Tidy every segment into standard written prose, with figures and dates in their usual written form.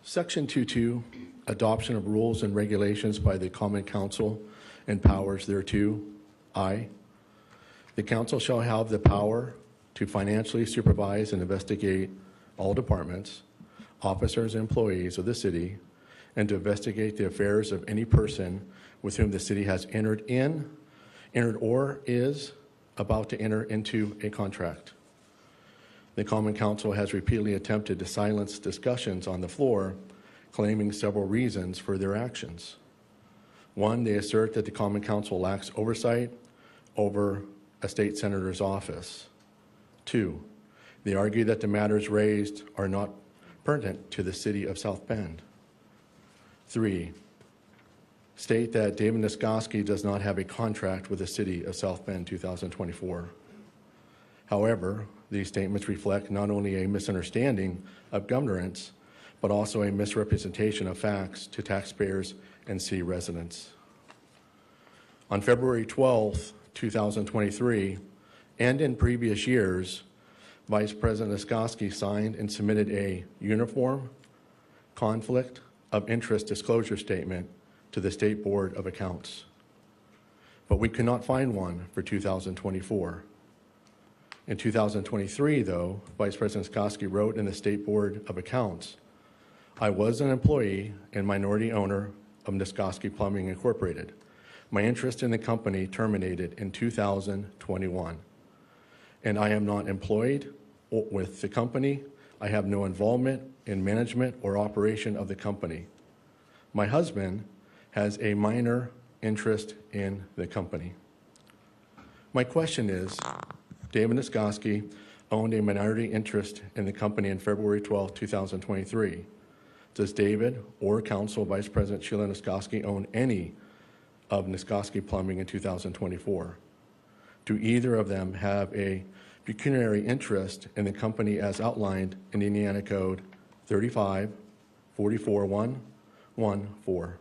Section 2.2, adoption of rules and regulations by the Common Council and powers thereto. I, the Council shall have the power to financially supervise and investigate all departments, officers, and employees of the city, and to investigate the affairs of any person with whom the city has entered or is about to enter into a contract. The Common Council has repeatedly attempted to silence discussions on the floor, claiming several reasons for their actions. One, they assert that the Common Council lacks oversight over a state senator's office. Two, they argue that the matters raised are not pertinent to the city of South Bend. Three, state that David Niskoski does not have a contract with the city of South Bend 2024. However, these statements reflect not only a misunderstanding of governance, but also a misrepresentation of facts to taxpayers and city residents. On February 12, 2023, and in previous years, Vice President Niskoski signed and submitted a uniform conflict of interest disclosure statement to the State Board of Accounts. But we could not find one for 2024. In 2023, though, Vice President Niskoski wrote in the State Board of Accounts, I was an employee and minority owner of Niskoski Plumbing Incorporated. My interest in the company terminated in 2021, and I am not employed with the company. I have no involvement in management or operation of the company. My husband has a minor interest in the company. My question is, David Niskoski owned a minority interest in the company on February 12, 2023. Does David or Council Vice President Sheila Niskoski own any of Niskoski Plumbing in 2024? Do either of them have a pecuniary interest in the company as outlined in Indiana Code 35-44-1-1-4?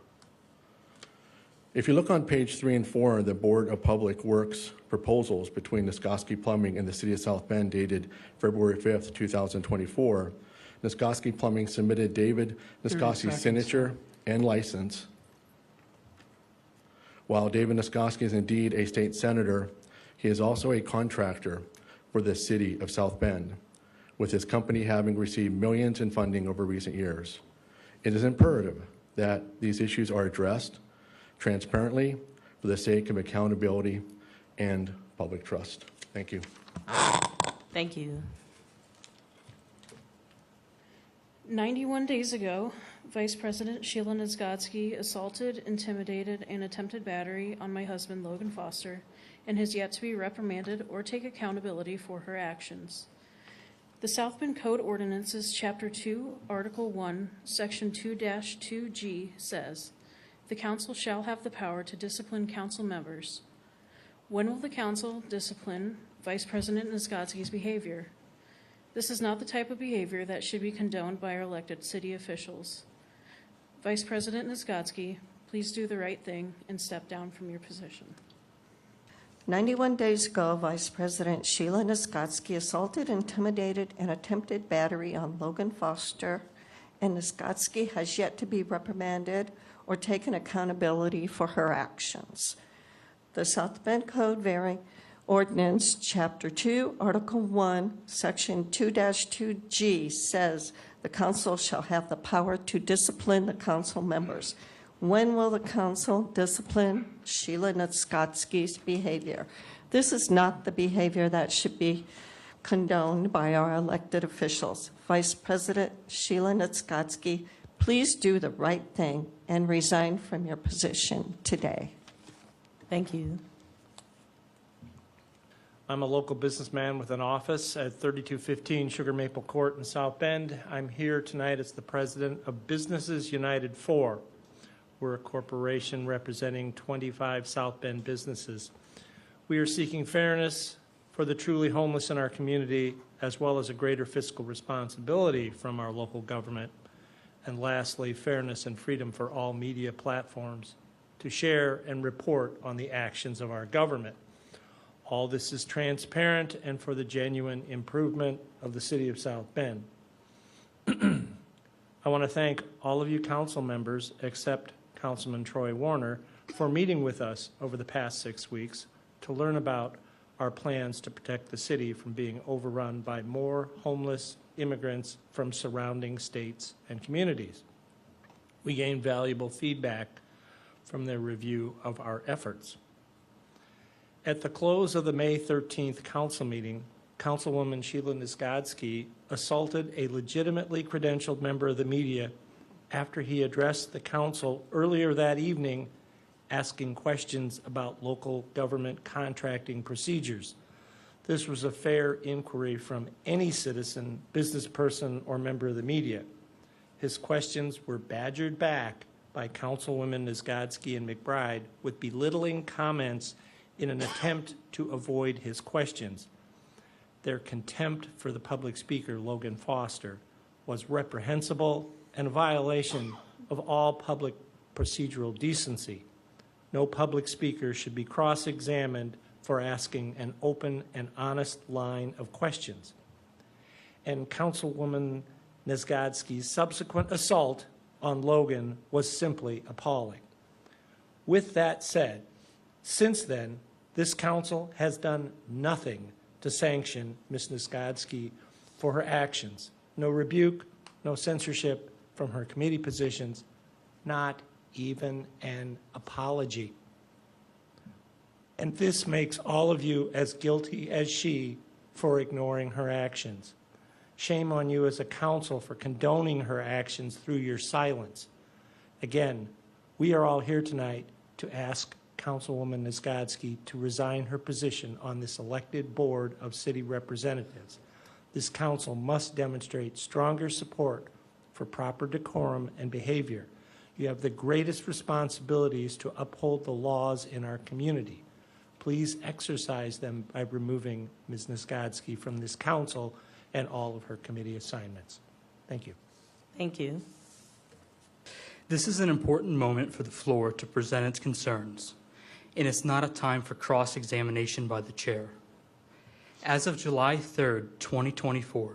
If you look on page 3 and 4 of the Board of Public Works proposals between Niskoski Plumbing and the City of South Bend dated February 5th, 2024, Niskoski Plumbing submitted David Niskoski's signature and license. While David Niskoski is indeed a state senator, he is also a contractor for the City of South Bend, with his company having received millions in funding over recent years. It is imperative that these issues are addressed transparently for the sake of accountability and public trust. Thank you. Thank you. 91 days ago, Vice President Sheila Niskoski assaulted, intimidated, and attempted battery on my husband, Logan Foster, and has yet to be reprimanded or take accountability for her actions. The South Bend Code Ordinances, Chapter 2, Article 1, Section 2-2G says, the council shall have the power to discipline council members. When will the council discipline Vice President Niskoski's behavior? This is not the type of behavior that should be condoned by our elected city officials. Vice President Niskoski, please do the right thing and step down from your position. 91 days ago, Vice President Sheila Niskoski assaulted, intimidated, and attempted battery on Logan Foster, and Niskoski has yet to be reprimanded or taken accountability for her actions. The South Bend Code Ordinance, Chapter 2, Article 1, Section 2-2G says the council shall have the power to discipline the council members. When will the council discipline Sheila Niskoski's behavior? This is not the behavior that should be condoned by our elected officials. Vice President Sheila Niskoski, please do the right thing and resign from your position today. Thank you. I'm a local businessman with an office at 3215 Sugar Maple Court in South Bend. I'm here tonight as the president of Businesses United 4. We're a corporation representing 25 South Bend businesses. We are seeking fairness for the truly homeless in our community, as well as a greater fiscal responsibility from our local government. And lastly, fairness and freedom for all media platforms to share and report on the actions of our government. All this is transparent and for the genuine improvement of the city of South Bend. I want to thank all of you council members, except Councilman Troy Warner, for meeting with us over the past 6 weeks to learn about our plans to protect the city from being overrun by more homeless immigrants from surrounding states and communities. We gained valuable feedback from their review of our efforts. At the close of the May 13th council meeting, Councilwoman Sheila Nisgodsky assaulted a legitimately credentialed member of the media after he addressed the council earlier that evening asking questions about local government contracting procedures. This was a fair inquiry from any citizen, business person, or member of the media. His questions were badgered back by Councilwomen Nisgodsky and McBride with belittling comments in an attempt to avoid his questions. Their contempt for the public speaker, Logan Foster, was reprehensible and a violation of all public procedural decency. No public speaker should be cross-examined for asking an open and honest line of questions. And Councilwoman Nisgodsky's subsequent assault on Logan was simply appalling. With that said, since then, this council has done nothing to sanction Ms. Nisgodsky for her actions. No rebuke, no censorship from her committee positions, not even an apology. And this makes all of you as guilty as she for ignoring her actions. Shame on you as a council for condoning her actions through your silence. Again, we are all here tonight to ask Councilwoman Nisgodsky to resign her position on this elected board of city representatives. This council must demonstrate stronger support for proper decorum and behavior. You have the greatest responsibilities to uphold the laws in our community. Please exercise them by removing Ms. Nisgodsky from this council and all of her committee assignments. Thank you. Thank you. This is an important moment for the floor to present its concerns, and it's not a time for cross-examination by the chair. As of July 3rd, 2024,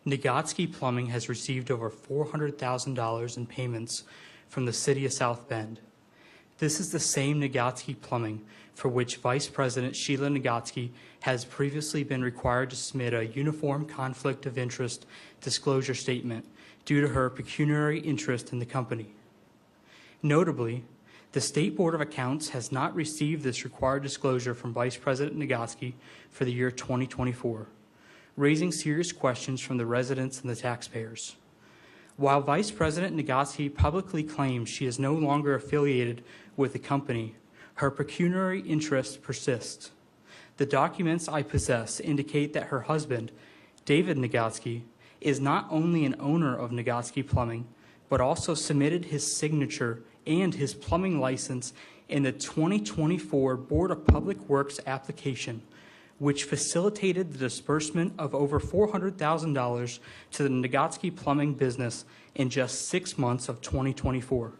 Nisgodsky Plumbing has received over $400,000 in payments from the City of South Bend. This is the same Nisgodsky Plumbing for which Vice President Sheila Nisgodsky has previously been required to submit a uniform conflict of interest disclosure statement due to her pecuniary interest in the company. Notably, the State Board of Accounts has not received this required disclosure from Vice President Nisgodsky for the year 2024, raising serious questions from the residents and the taxpayers. While Vice President Nisgodsky publicly claims she is no longer affiliated with the company, her pecuniary interest persists. The documents I possess indicate that her husband, David Nisgodsky, is not only an owner of Nisgodsky Plumbing, but also submitted his signature and his plumbing license in the 2024 Board of Public Works application, which facilitated the disbursement of over $400,000 to the Nisgodsky Plumbing business in just 6 months of 2024.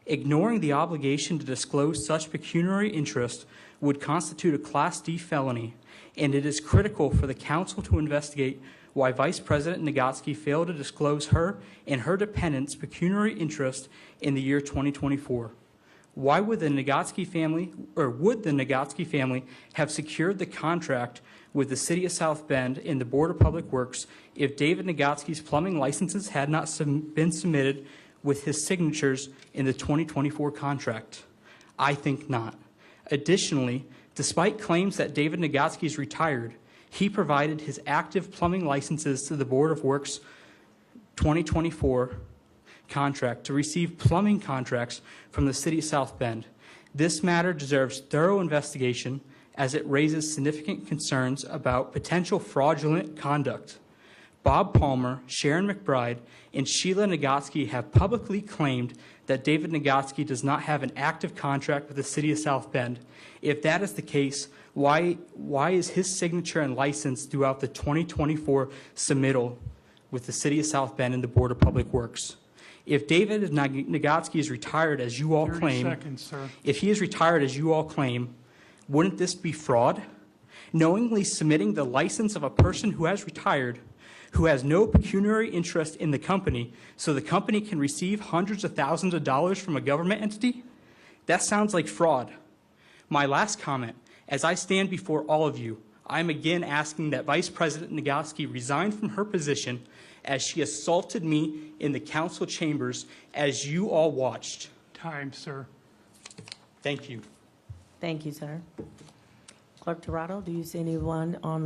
Ignoring the obligation to disclose such pecuniary interest would constitute a Class D felony, and it is critical for the council to investigate why Vice President Nisgodsky failed to disclose her and her dependents' pecuniary interest in the year 2024. Why would the Nisgodsky family, or would the Nisgodsky family have secured the contract with the City of South Bend and the Board of Public Works if David Nisgodsky's plumbing licenses had not been submitted with his signatures in the 2024 contract? I think not. Additionally, despite claims that David Nisgodsky is retired, he provided his active plumbing licenses to the Board of Works 2024 contract to receive plumbing contracts from the City of South Bend. This matter deserves thorough investigation as it raises significant concerns about potential fraudulent conduct. Bob Palmer, Sharon McBride, and Sheila Nisgodsky have publicly claimed that David Nisgodsky does not have an active contract with the City of South Bend. If that is the case, why is his signature and license throughout the 2024 submittal with the City of South Bend and the Board of Public Works? If David Nisgodsky is retired, as you all claim, 30 seconds, sir. If he is retired, as you all claim, wouldn't this be fraud? Knowingly submitting the license of a person who has retired who has no pecuniary interest in the company, so the company can receive hundreds of thousands of dollars from a government entity? That sounds like fraud. My last comment, as I stand before all of you, I'm again asking that Vice President Nagoski resign from her position as she assaulted me in the council chambers as you all watched. Time, sir. Thank you. Thank you, sir. Clerk Toronto, do you see anyone on